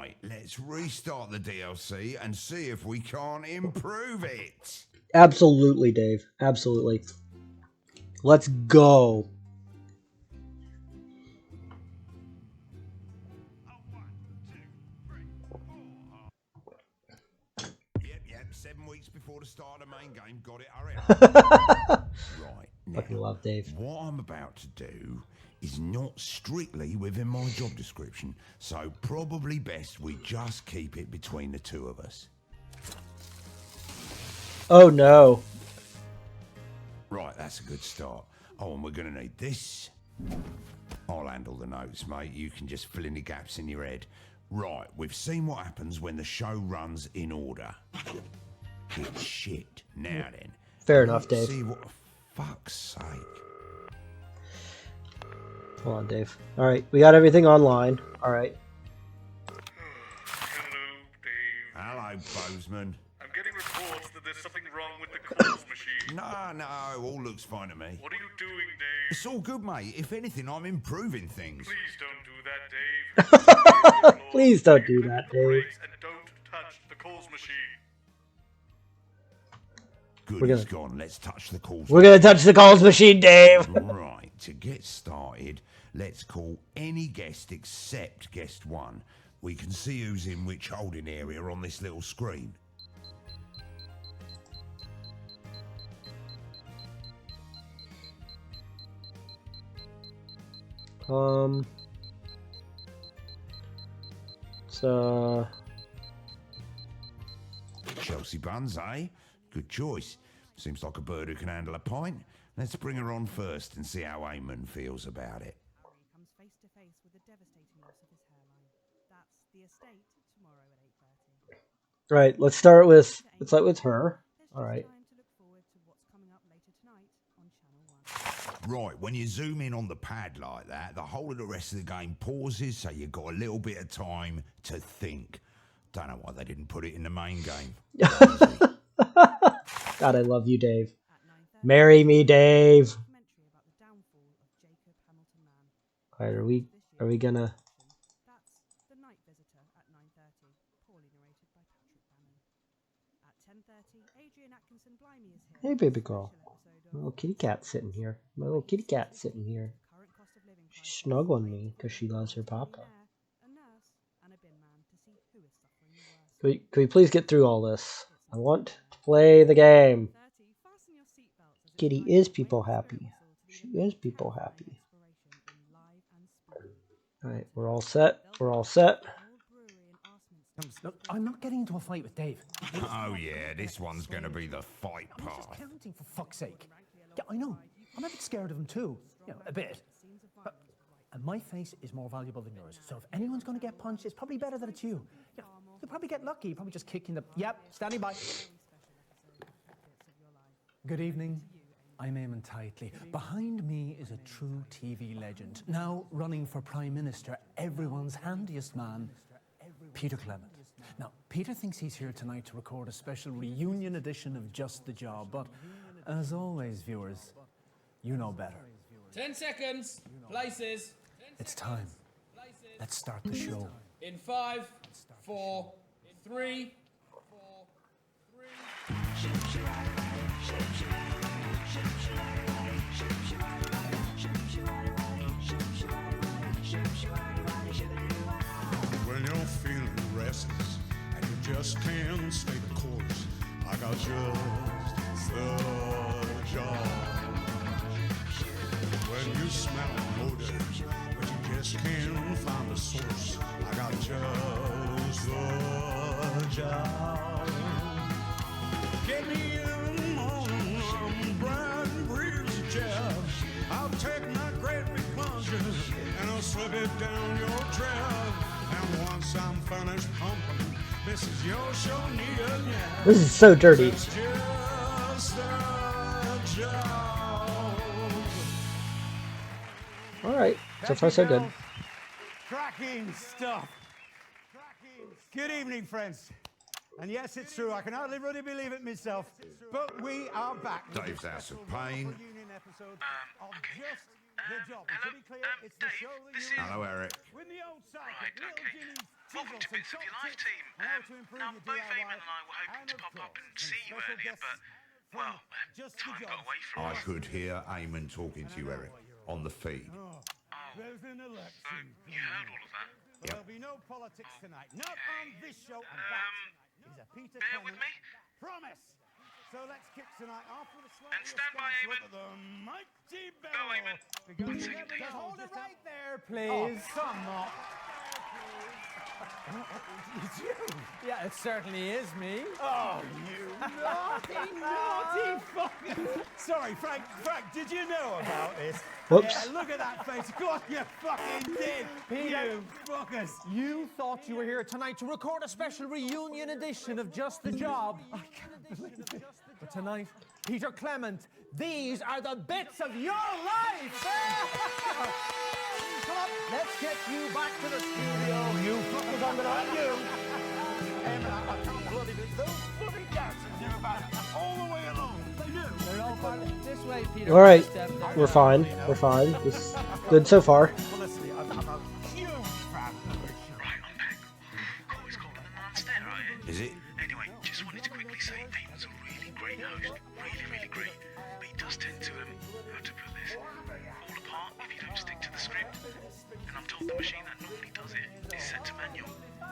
Right, let's restart the DLC and see if we can't improve it. Absolutely, Dave. Absolutely. Let's go. Yep, 7 weeks before the start of the main game. Got it, hurry up. Right, Fucking now, love Dave. what I'm about to do is not strictly within my job description, so probably best we just keep it between the two of us. Oh no. Right, that's a good start. Oh, and we're going to need this. I'll handle the notes, mate. You can just fill in the gaps in your head. Right, we've seen what happens when the show runs in order. It's shit. Now then. Fair enough, let's Dave. see what... Fuck's sake. Hold on, Dave. Alright, we got everything online. Alright. Hello, Dave. Hello, Bozeman. I'm getting reports that there's something wrong with the calls machine. No, all looks fine to me. What are you doing, Dave? It's all good, mate. If anything, I'm improving things. Please don't do that, Dave. Please don't do that, Dave. Brakes and don't touch the calls machine. Good, We're it's gonna- gone. Let's touch the calls. We're gonna touch the calls machine, Dave! Right, to get started, let's call any guest except guest 1. We can see who's in which holding area on this little screen. So... Chelsea Buns, eh? Good choice. Seems like a bird who can handle a pint. Let's bring her on first and see how Eamon feels about it. Comes face to face with the devastating loss of his hairline. That's the estate tomorrow at 8:30. Right, let's start with her. Alright. Time to look forward to what's coming up later tonight on Channel 1. Right, when you zoom in on the pad like that, the whole of the rest of the game pauses, so you've got a little bit of time to think. Don't know why they didn't put it in the main game. God, I love you, Dave. Marry me, Dave. Documentary about the downfall of Jacob Hamilton Mann. Alright, are we gonna... That's The Night Visitor at 9:30, poorly narrated by Patrick Bannon. At 10:30, Adrian Atkinson Blimey is here. Hey, baby girl. Special episode My of little kitty cat sitting here. My little kitty cat sitting here. Current cost of living She's crisis. snuggling me because she loves her papa. A nurse and a bin man to see who is suffering the worst. Can we please get through all this? I want to play the game. 30, fasten your seatbelts as it Kitty flies is away people from happy. Bristol to She the is people terrifying happy. exploration in live and speed. Alright, we're all set. We're all set. Old brewery in Arseminster. Look, I'm not getting into a fight with Dave. Oh yeah, this one's going to be the fight I'm just part. counting, for fuck's sake. Yeah, I know. I'm a bit scared of him too. You know, a bit. And my face is more valuable than yours. So if anyone's going to get punched, it's probably better that it's you. You know, you'll probably get lucky. You'll probably just kick in the... Yep, standing by. Good evening. I'm Eamon Tightly. Behind me is a true TV legend. Now running for Prime Minister, everyone's handiest man, Peter Clement. Now, Peter thinks he's here tonight to record a special reunion edition of Just the Job, but as always, viewers, you know better. 10 seconds. Places. It's time. Let's start the show. In 5, 4, 3. When you're feeling restless and you just can't stay the course, I got just the job. When you smell an odor, but you just can't find the source, I got just the job. Get me in the morning, I'm bright and breezy jab. I'll take my great big plunger and I'll slip it down your trap. And once I'm finished pumping, this is your show, Nia. This is so dirty. Just the job. Alright, so far so good. Cracking stuff. Good evening, friends. And yes, it's true, I can hardly really believe it myself, but we are back. Dave's House of Pain. Reunion episode of Just Good job. And to be clear, it's the Dave, show that this you is- Hello, Eric. With the old Right, psychic, little okay. Jimmy's Welcome to chisels and Bits of Your top Life, tips team. on how to improve Now, your both DIY. Eamon and I were hoping And to of pop up course, and some see you special earlier, guests but, from well, Just the time got Jobs. away from I us. could hear Eamon talking to you, Eric, on the feed. There's an So, election. you heard all of that? But there'll be no politics tonight. Not on this show. And that is a Peter bear with Clement me. promise. So let's kick tonight off with a slightly And stand by, astonished Eamon. look at the mighty Go, Bello. Eamon. Because you Second never take. know Hold it just how- right there, please. Oh, come on. Yeah, it certainly is me. Oh, you naughty fucker. Sorry, Frank, did you know about this? Whoops. Yeah, look at that face. Of course you fucking did. You fuckers. You thought you were here tonight to record a special reunion edition of Just the Job. I can't believe it. But tonight, Peter Clement, these are the bits of your life. Come on, let's get you back to the studio. You fuckers, I'm gonna hurt you. I can't bloody do those bloody dancers do about it all the way along. They do. They're all part of this way, Peter. All right, Step there. we're fine. We're fine. This good so far. Well, listen, I'm a huge fan of the show. Right, I'm back. Cool, it's colder than last there, right? Is it? Anyway, just wanted to quickly say Eamon's a really great host. Really great. But he does tend to, how to put this, fall apart if you don't stick to the script. And I'm told the machine that normally does it is set to manual.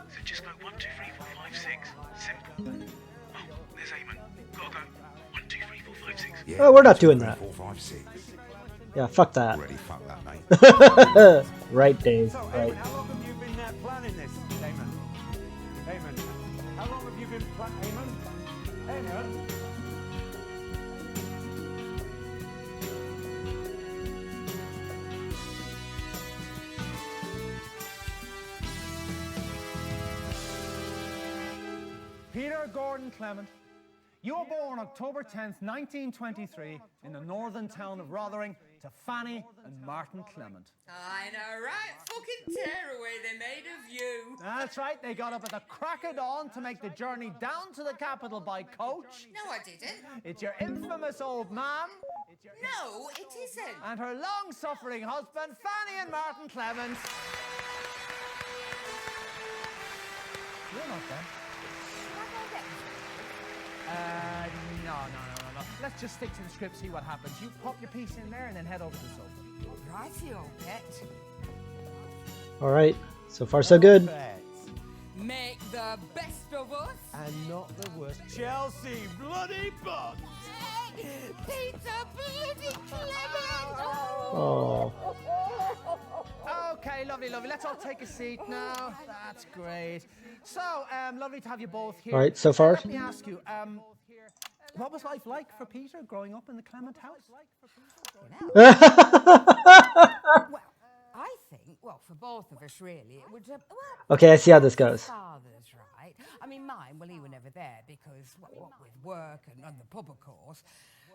So just go 1, 2, 3, 4, 5, 6. Simple. Oh, there's Eamon. Gotta go. 1, 2, 3, 4, 5, 6. Yeah. Oh, we're not doing that. 4, 5, 6. Yeah, fuck that. Already fucked that, mate. Right, Dave. So, Right. Eamon, how long have you been planning this, Eamon? Eamon, how long have you been planning, Eamon? Peter Gordon Clement, you were born October 10th, 1923, in the northern town of Rothering to Fanny and Martin Clement. I know, right? Fucking tearaway they made of you. That's right, they got up at the crack of dawn to make the journey down to the capital by coach. No, I didn't. It's your infamous old man No, it isn't. and her long-suffering husband, Fanny and Martin Clement. You're not them. No. Let's just stick to the script, see what happens. You pop your piece in there and then head over to the sofa. Righty, old pet. All right. So far, so good. Make the best of us. And not the worst. Chelsea bloody Bond. Peter bloody Clement. Oh. Okay, lovely. Let's all take a seat now. That's great. So, lovely to have you both here. All right, so far. Let me ask you, what was life like for Peter growing up in the Clement house? Well, I think, well, for both of us, really, it would. Well, Okay, I see how this goes. Fathers, right? I mean, mine, well, he were never there because, well, what with work and the pub, of course.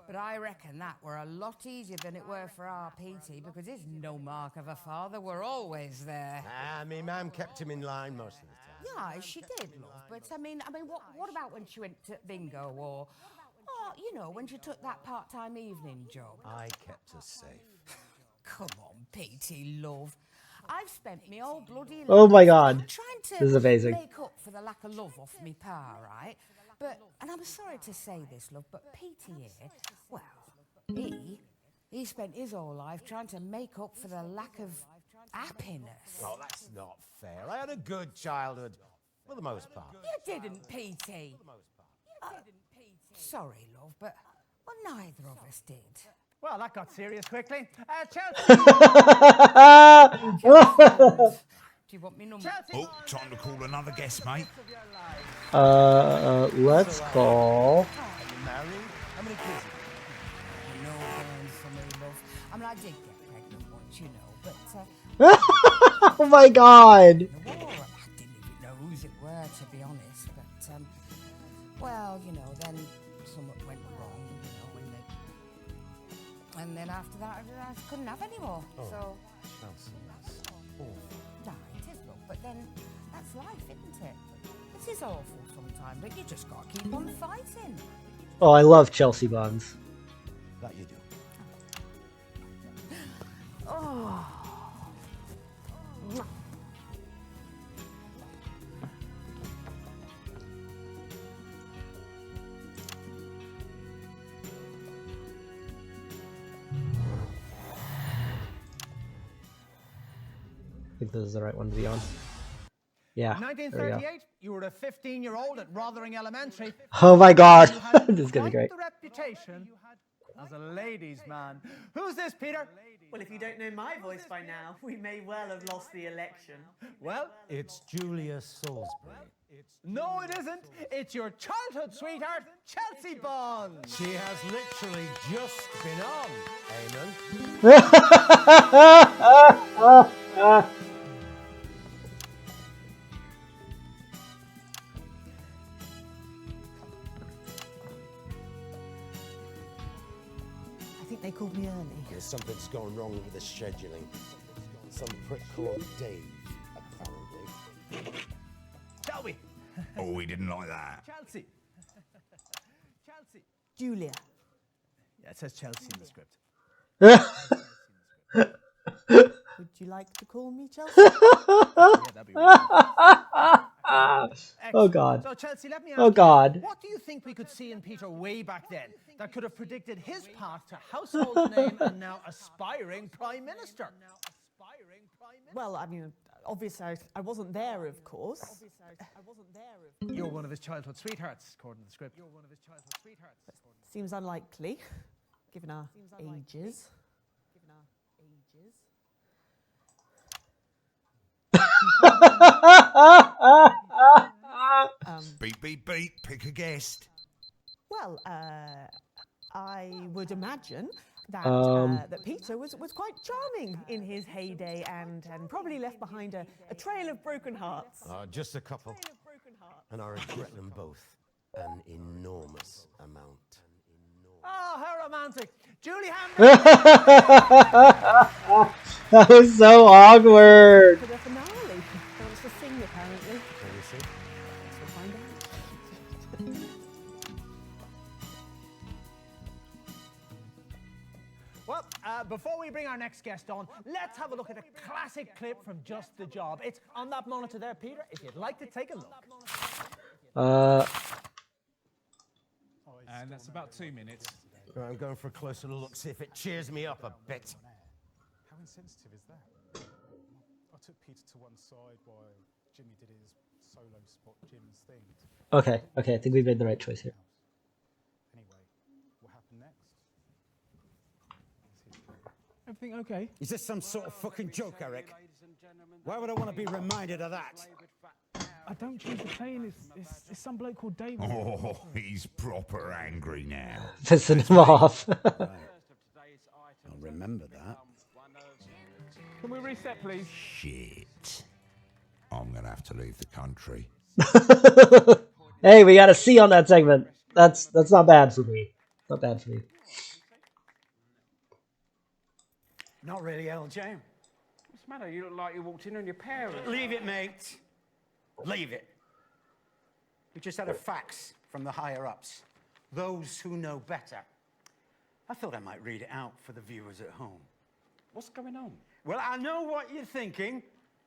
But I reckon that were a lot easier than it were for our Petey because his no mark of a father were always there. Me mum kept him in line most of the time. Yeah, she did, love. But I mean, what about when she went to bingo or, you know, when she took that part-time evening job? I kept us safe. Come on, Petey, love. I've spent me whole bloody Oh life my God. trying to This is amazing. make up for the lack of love off me pa, right? But, and I'm sorry to say this, love, but Petey here, well, he spent his whole life trying to make up for the lack of happiness. Oh, that's not fair. I had a good childhood, for the most part. You didn't, Petey. Sorry, love, but, well, neither of us did. Well, that got serious quickly. Chelsea. Do you want me number? Oh, time to call another guest, mate. Let's call. Are you married? How many kids? No going for me, love. I mean, I did get pregnant once, you know, but, Oh my God. the war, I didn't even know whose it were, to be honest. But, well, you know, then something went wrong, you know, and then after that, I couldn't have any more. So, Chelsea, that's awful. no, it is, love. But then that's life, isn't it? It is awful sometimes, but you just got to keep on fighting. Oh, I love Chelsea buns. That you do. I think this is the right one to be on. Yeah. There we go. 1938, you were a 15-year-old at Rothering Elementary. Oh my god. You had This is gonna be quite great. the reputation as a ladies' man. Who's this, Peter? Well, if you don't know my voice by now, we may well have lost the election. Well, It's Julia Salisbury. no, it isn't. It's your childhood sweetheart, Chelsea Bond. She has literally just been on, Eamon. I think they called me early. Something's gone wrong with the scheduling. Some prick called Dave, apparently. Shall we? Oh, we didn't like that. Chelsea. Chelsea. Julia. Yeah, it says Chelsea in the script. Would you like to call me Chelsea? That'd be Oh god. So, Chelsea, let me ask Oh you, god. what do you think we could see in Peter way back then that could have predicted his path to household name and now aspiring Prime Minister? Well, I mean, obviously I wasn't there, of course. You're one of his childhood sweethearts, according to the script. You're one of his childhood sweethearts. Seems unlikely, given our ages. Beep, beep, beep. Pick a guest. Well, I would imagine that that Peter was quite charming in his heyday and probably left behind a trail of broken hearts. Just a couple. And I regret them both an enormous amount. Oh, how romantic. Julie Hammond. That was so awkward. For the finale, wants to sing apparently. Can you see? We'll find out. Well, before we bring our next guest on, let's have a look at a classic clip from Just the Job. It's on that monitor there, Peter, if you'd like to take a look. And that's about 2 minutes. Right, I'm going for a closer look, see if it cheers me up a bit. How insensitive is that? I took Peter to one side while Jimmy did his solo spot Jim's thing. Okay, I think we made the right choice here. Anyway, what happened next? Everything okay? Is this some sort of fucking joke, Eric? Why would I want to be reminded of that? I don't choose the plane. It's some bloke called David. Oh, he's proper angry now. Pissing him off. I'll remember that. Can we reset, please? Shit. I'm gonna have to leave the country. Hey, we got a C on that segment. That's not bad for me. Not bad for me. Not really, LJ. What's the matter? You look like you walked in on your parents. Leave it, mate. Leave it. We just had a fax from the higher-ups. Those who know better. I thought I might read it out for the viewers at home. What's going on? Well, I know what you're thinking.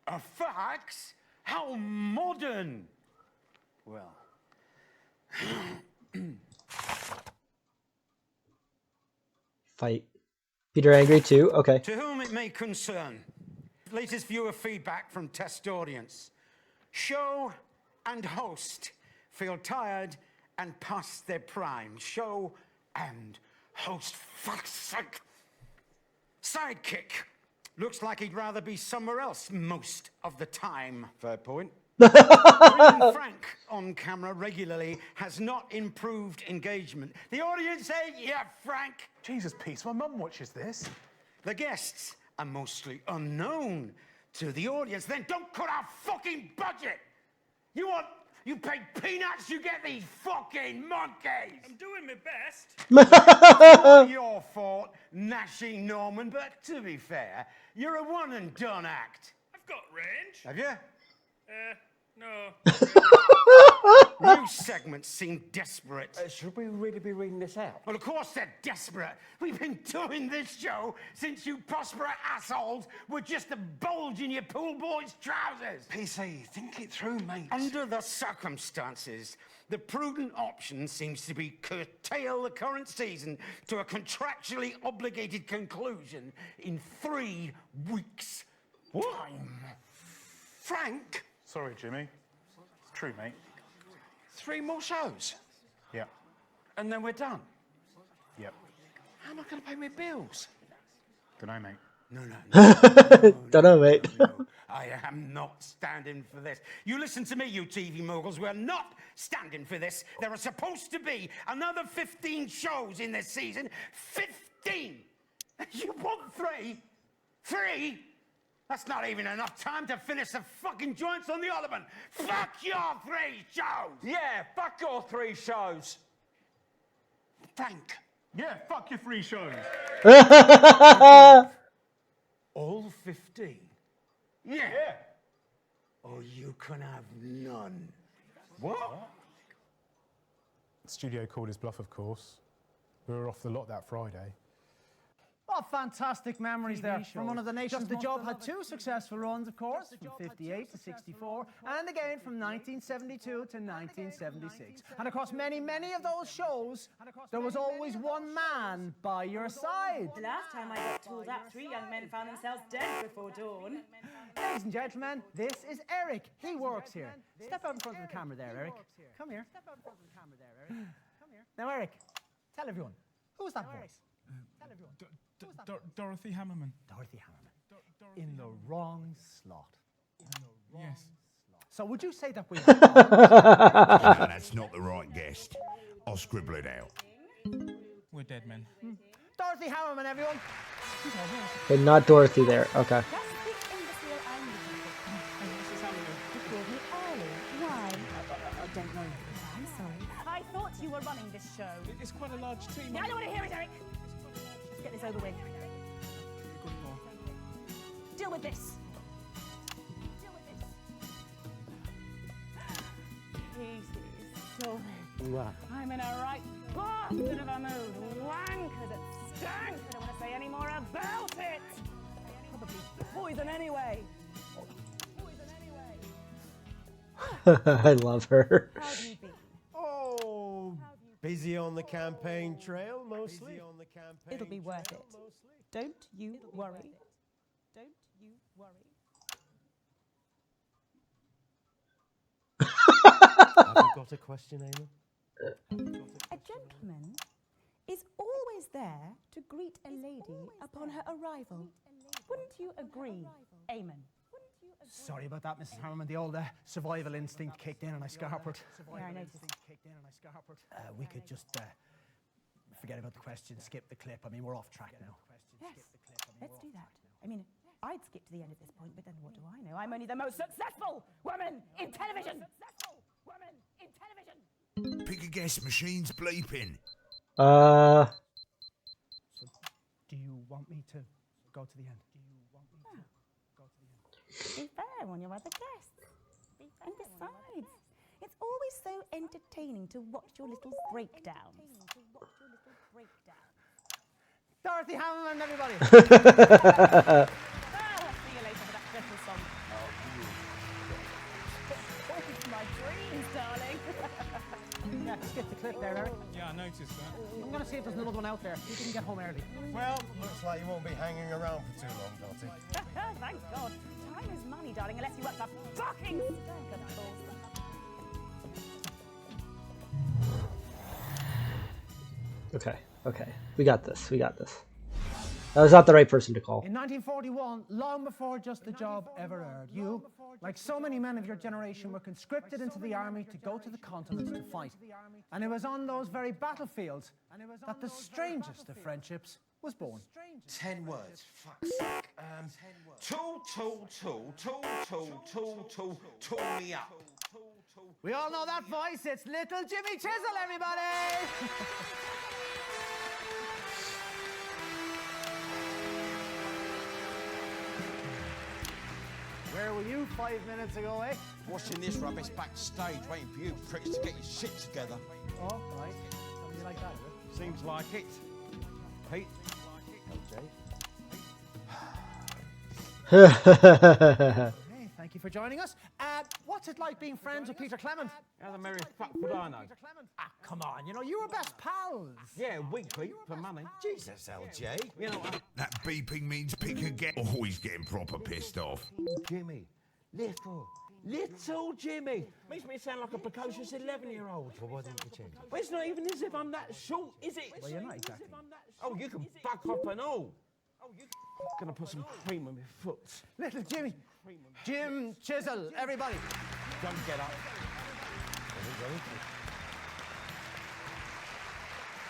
A fax? How modern! Well... Fight. Peter angry too? Okay. To whom it may concern, latest viewer feedback from test audience. Show and host feel tired and past their prime. Show and host, fuck's sake. Sidekick looks like he'd rather be somewhere else most of the time. Fair point. Bringing Frank on camera regularly has not improved engagement. The audience say, yeah, Frank. Jesus, Pete, my mum watches this. The guests are mostly unknown to the audience. Then don't cut our fucking budget. You pay peanuts, you get these fucking monkeys. I'm doing my best. It's not your fault, Nashy Norman, but to be fair, you're a one and done act. I've got range. Have you? No. Those segments seem desperate. Should we really be reading this out? Well, of course they're desperate. We've been doing this show since you prosperous assholes were just a bulge in your pool boy's trousers. PC, think it through, mate. Under the circumstances, the prudent option seems to be curtail the current season to a contractually obligated conclusion in 3 weeks' time. Frank? Sorry, Jimmy. It's true, mate. 3 more shows? Yeah. And then we're done? Yep. How am I going to pay my bills? Dunno, mate. No. Dunno, mate. I am not standing for this. You listen to me, you TV moguls. We're not standing for this. There are supposed to be another 15 shows in this season. 15! You want 3? 3? That's not even enough time to finish the fucking joints on the ottoman. Fuck your 3 shows! Yeah, fuck your 3 shows. Frank. Yeah, fuck your 3 shows. All 15? Yeah. Or you can have none. What? The studio called his bluff, of course. We were off the lot that Friday. What fantastic memories there from one of the nations. The Job had 2 successful runs, of course, from 58 to 64, and again from 1972 to 1976. And across many, many of those shows, there was always one man by your side. The last time I got tooled up, 3 young men found themselves dead before dawn. Ladies and gentlemen, this is Eric. He works here. Step out in front of the camera there, Eric. Come here. Step out in front of the camera there, Eric. Come here. Now, Eric, tell everyone, who's that voice? Tell everyone. Dorothy Hammerman. Dorothy Hammerman. In the wrong slot. Yes. So would you say that we... No, that's not the right guest. I'll scribble it out. We're dead men. Dorothy Hammerman, everyone. But not Dorothy there. Okay. That's the imbecile I'm looking for. You called me early. Why? I don't know. I'm sorry. I thought you were running this show. It's quite a large team. Yeah, I don't want to hear it, Eric. Let's get this over with. Deal with this. Deal with this. Pieces. So I'm in a right bastard of a mood. Wankers, it stinks. I don't want to say any more about it. Probably poison anyway. I love her. How have you been? Oh, busy on the campaign trail, mostly. It'll be worth it. Don't you worry. Don't you worry. Have you got a question, Eamon? A gentleman is always there to greet a lady upon her arrival. Wouldn't you agree, Eamon? Sorry about that, Mrs. Hammerman. The old survival instinct kicked in and I scarpered. Yeah, I noticed. We could just forget about the question, skip the clip. I mean, we're off track now. Yes, let's do that. I mean, I'd skip to the end at this point, but then what do I know? I'm only the most successful woman in television! Successful woman in television! Pick a guess, machine's bleeping. So, do you want me to go to the end? Be fair on your other guests. And besides, it's always so entertaining to watch your little breakdowns. Dorothy Hammerman, everybody! See you later for that special song. Oh, my dreams, darling. Yeah, skip the clip there, Eric. Yeah, I noticed that. I'm going to see if there's another one out there. You didn't get home early. Well, looks like you won't be hanging around for too long, Dottie. Thank God. Time is money, darling, unless you work for fucking stank, of course. Okay. We got this. That was not the right person to call. In 1941, long before Just the Job ever aired, you, like so many men of your generation, were conscripted into the army to go to the continent to fight. And it was on those very battlefields that the strangest of friendships was born. 10 words. Fuck's sake. Tool me up. We all know that voice. It's little Jimmy Chisel, everybody! Where were you 5 minutes ago, eh? watching this rubbish backstage, waiting for you pricks to get your shit together. Oh, right. Something like that, is it? Seems like it. Pete? Hey, thank you for joining us. What's it like being friends with Peter Clement? How the merry fuck would I know? Ah, come on, you know, you were best pals. Yeah, weekly for money. Jesus, LJ. You know, That beeping means pick again. Oh, he's getting proper pissed off. Jimmy. Little Jimmy. Makes me sound like a precocious 11-year-old. Well, why don't you change it? But it's not even as if I'm that short, is it? Well, you're not exactly. Oh, you can fuck up and all. Gonna put some cream on my foot. Little Jimmy. Jim Chisel, everybody. Don't get up.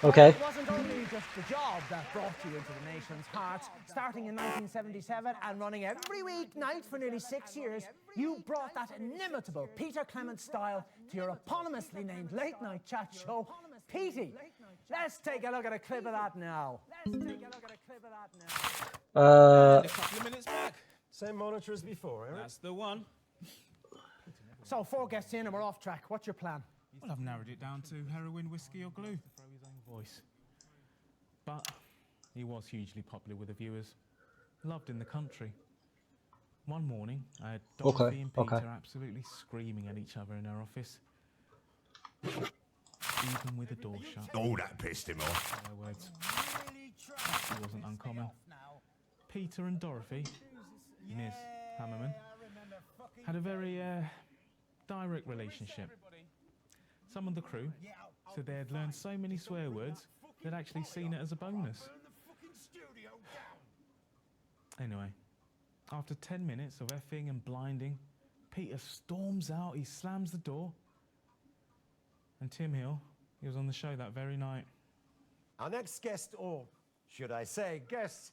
Okay. It wasn't only just the job that brought you into the nation's heart. Starting in 1977 and running every weeknight for nearly 6 years, you brought that inimitable Peter Clement style to your eponymously named late-night chat show, Petey. Let's take a look at a clip of that now. A couple of minutes back. Same monitor as before, Eric? That's the one. So, 4 guests in and we're off track. What's your plan? Well, I've narrowed it down to heroin, whiskey, or glue. Throw his own voice. But he was hugely popular with the viewers. Loved in the country. One morning, I had Dorothy and Peter absolutely screaming at each other in her office. Even with the door shut. Oh, that pissed him off. My words. It wasn't uncommon. Peter and Dorothy, Miss Hammerman, had a very direct relationship. Some of the crew said they had learned so many swear words they'd actually seen it as a bonus. Anyway, after 10 minutes of effing and blinding, Peter storms out, he slams the door, and Tim Hill, he was on the show that very night. Our next guest, or should I say guests,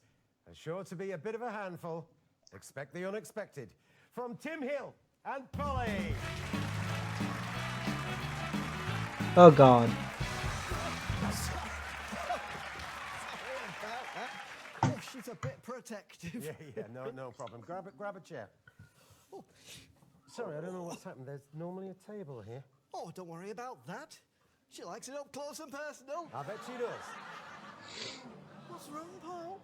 are sure to be a bit of a handful. Expect the unexpected. From Tim Hill and Polly. Oh, God. Oh, she's a bit protective. Yeah, no problem. Grab a chair. Oh, sorry, I don't know what's happened. There's normally a table here. Oh, don't worry about that. She likes it up close and personal. I bet she does. What's wrong, Paul?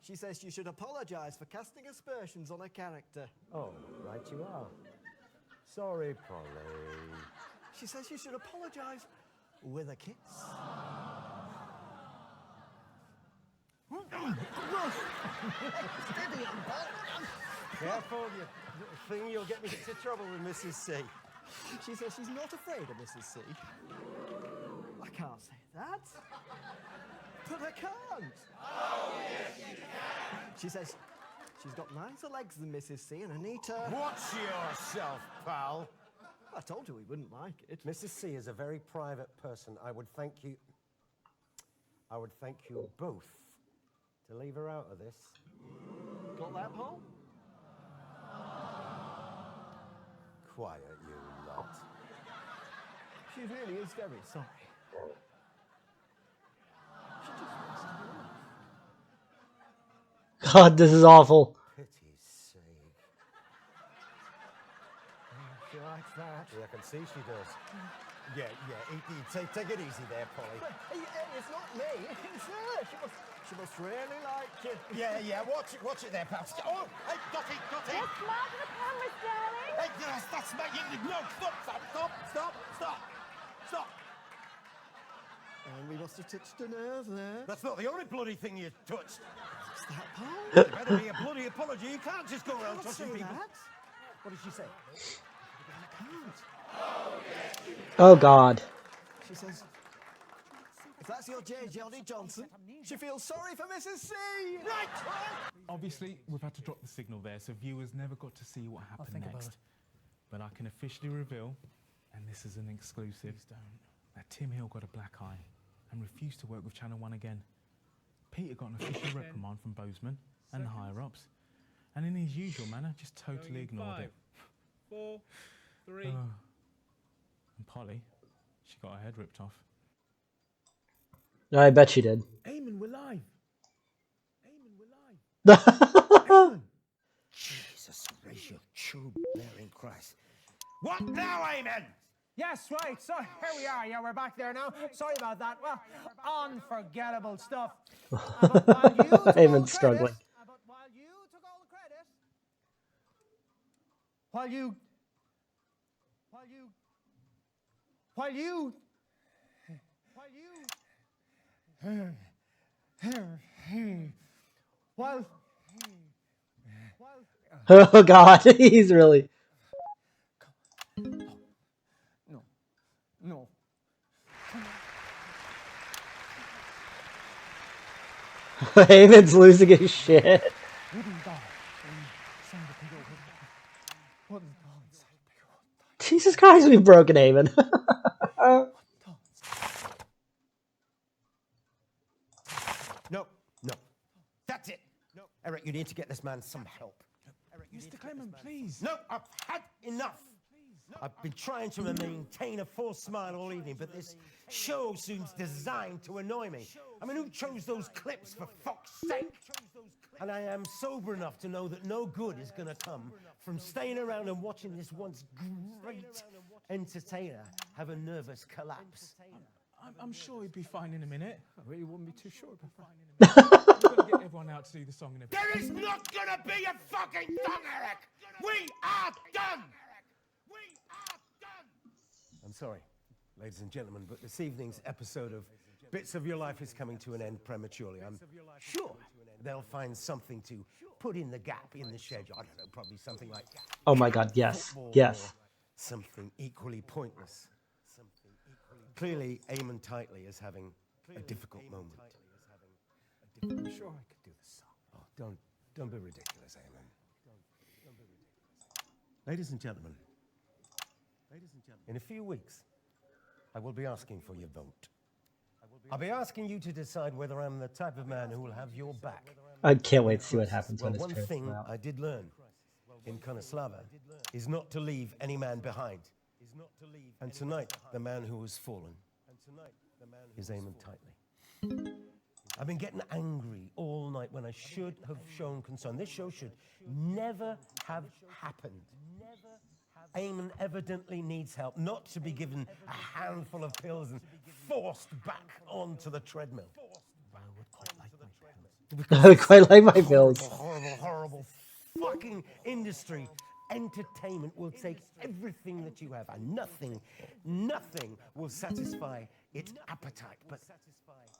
She says you should apologise for casting aspersions on her character. Oh, right you are. Sorry, Polly. She says you should apologise with a kiss. Steady on, Paul. Careful, you little thing, you'll get me into trouble with Mrs. C. She says she's not afraid of Mrs. C. I can't say that. But I can't. Oh, yes, you can. She says she's got nicer legs than Mrs. C and Anita. Watch yourself, pal. I told you we wouldn't like it. Mrs. C is a very private person. I would thank you both to leave her out of this. Got that, Paul? Quiet, you lot. She really is very sorry. She just wants to be loved. God, this is awful. Pity's sake. She likes that. Yeah, I can see she does. Yeah. Take it easy there, Polly. Hey, it's not me. It's her. She must really like you. Yeah. Watch it there, pal. Oh, hey, got it. Just mark the cameras, darling. Hey, that's making no. Stop. And we must have touched a nerve there. That's not the only bloody thing you touched. What's that, Paul? There better be a bloody apology. You can't just go around touching people. That. What did she say? I can't. Oh, God. She says, if that's your J. Johnny Johnson, she feels sorry for Mrs. C. Right. Obviously, we've had to drop the signal there, so viewers never got to see what happened next. But I can officially reveal, and this is an exclusive, that Tim Hill got a black eye and refused to work with Channel 1 again. Peter got an official reprimand from Bozeman and the higher-ups, and in his usual manner, just totally ignored it. 4, 3. And Polly, she got her head ripped off. I bet she did. Eamon, we're live. Jesus gracious, tube bearing Christ. What now, Eamon? Yes, right. So here we are. Yeah, we're back there now. Sorry about that. Well, unforgettable stuff. Eamon's struggling. While you Oh God, he's really. No. Eamon's losing his shit. Jesus Christ, we've broken Eamon. No. That's it. No, Eric, you need to get this man some help. Mr. Clement, please. No, I've had enough. I've been trying to maintain a false smile all evening, but this show seems designed to annoy me. I mean, who chose those clips, for fuck's sake? And I am sober enough to know that no good is going to come from staying around and watching this once great entertainer have a nervous collapse. I'm sure he'd be fine in a minute. I really wouldn't be too sure about that. We're going to get everyone out to do the song in a bit. There is not going to be a fucking song, Eric! We are done! I'm sorry, ladies and gentlemen, but this evening's episode of Bits of Your Life is coming to an end prematurely. I'm sure they'll find something to put in the gap in the schedule. I don't know, probably something like... Oh my God, yes, yes. Something equally pointless. Clearly, Eamon Tightly is having a difficult moment. I'm sure I could do the song. Oh, don't be ridiculous, Eamon. Ladies and gentlemen, in a few weeks, I will be asking for your vote. I'll be asking you to decide whether I'm the type of man who will have your back. I can't wait to see what happens when this one turns thing out. I did learn in Konoslava is not to leave any man behind. And tonight, the man who has fallen is Eamon Tightly. I've been getting angry all night when I should have shown concern. This show should never have happened. Eamon evidently needs help, not to be given a handful of pills and forced back onto the treadmill. I would quite like my pills. Horrible fucking industry. Entertainment will take everything that you have, and nothing will satisfy its appetite. But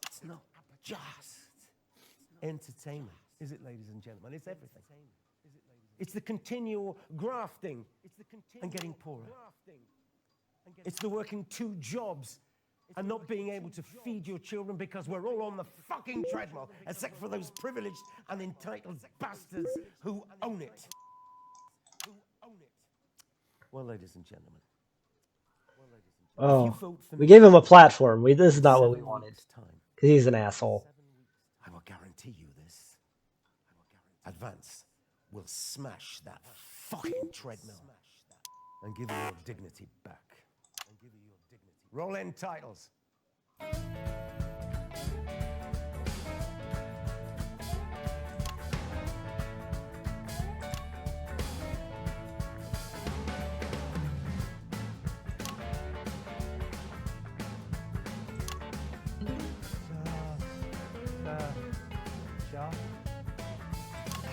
it's not just entertainment, is it, ladies and gentlemen? It's everything. It's the continual grafting and getting poorer. It's the working 2 jobs and not being able to feed your children because we're all on the fucking treadmill, except for those privileged and entitled bastards who own it. Well, ladies and gentlemen. Oh, we gave him a platform. This is not what we wanted. Because he's an asshole. I will guarantee you this. Advance will smash that fucking treadmill and give you your dignity back. Roll in titles.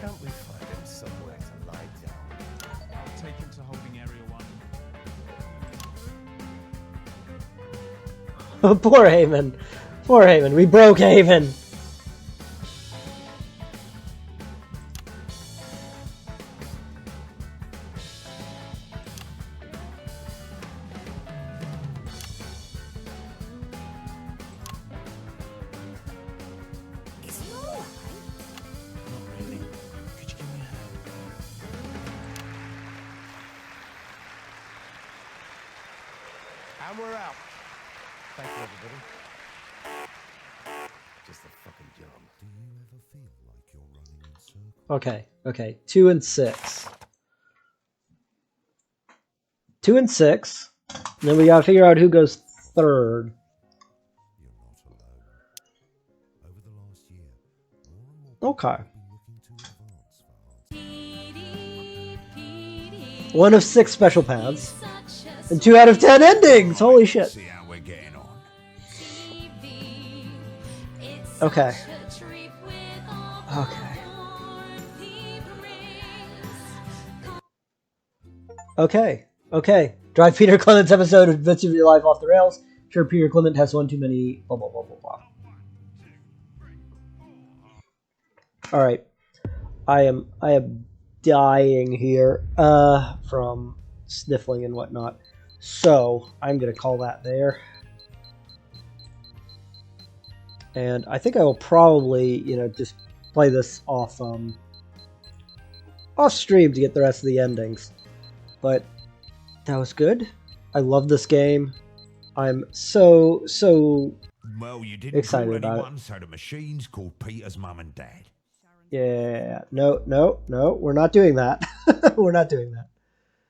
Can't we find him somewhere to lie down? I'll take him to holding area 1. Poor Eamon. Poor Eamon. We broke Eamon. And we're out. Thank you, everybody. Just a fucking job. Do you ever feel like you're running in circles? Okay. 2 and 6. 2 and 6. And then we gotta figure out who goes third. You're not alone. Over the last year, more and more Okay. people have been looking to advance for 1 of 6 special paths. And 2 out of 10 endings! Holy shit. See how we're getting on. Okay. Okay. Okay. Okay. Drive Peter Clement's episode of Bits of Your Life off the rails. Sure, Peter Clement has one too many. Blah, blah, blah, blah, blah. Alright. I am dying here from sniffling and whatnot. So, I'm going to call that there. And I think I will probably, you know, just play this off stream to get the rest of the endings. But that was good. I love this game. I'm so Well, you didn't excited call about anyone, so the machine's called Peter's mum and dad. Yeah, no, we're not doing that. We're not doing that.